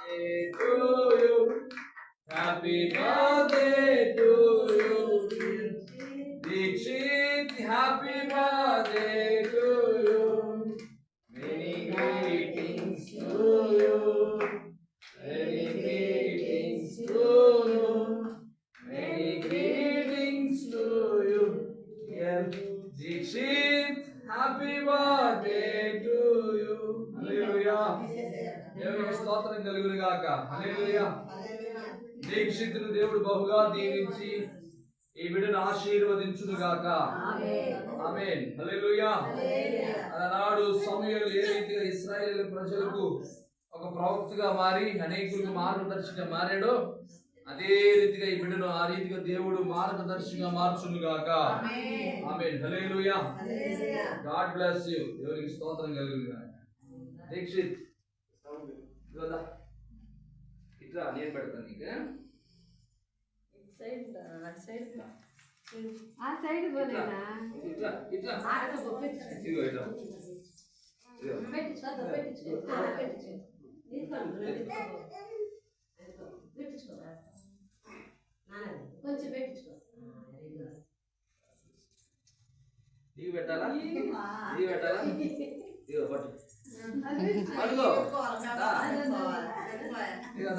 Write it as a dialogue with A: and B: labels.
A: to you. Happy birthday to you. Dikshit, happy birthday to you. Many greetings to you. Many greetings to you. Many greetings to you. Yeah. Dikshit, happy birthday to you. Hallelujah. దేవునికి స్తోత్రం కలుగును గాక. హల్లెలూయా. దీక్షితులు దేవుడు బహుగా దీవించి ఈ బిడ్డను ఆశీర్వదించును గాక. ఆమేన్. హల్లెలూయా. ఆనాడు సమూయేలు ఏ రీతిగా ఇశ్రాయేలు ప్రజలకు ఒక ప్రవక్తగా మారి అనేకులకు మార్గదర్శిగా మారాడో అదే రీతిగా ఈ బిడ్డను ఆ రీతిగా దేవుడు మార్గదర్శిగా మార్చును గాక. ఆమేన్. హల్లెలూయా. God bless you. దేవునికి స్తోత్రం కలుగును గాక. దీక్షిత్ ఇట్లా నేను పెడతాను నీకు.
B: ఆ సైడ్ పోలేనా?
A: ఇట్లా ఇట్లా ఇదిగో ఇట్లా
B: కొంచెం పెట్టించుకో.
A: ఇవి పెట్టాలా? ఇవి పెట్టాలా? ఇదిగో పట్టు. అడుగో. ఇదిగో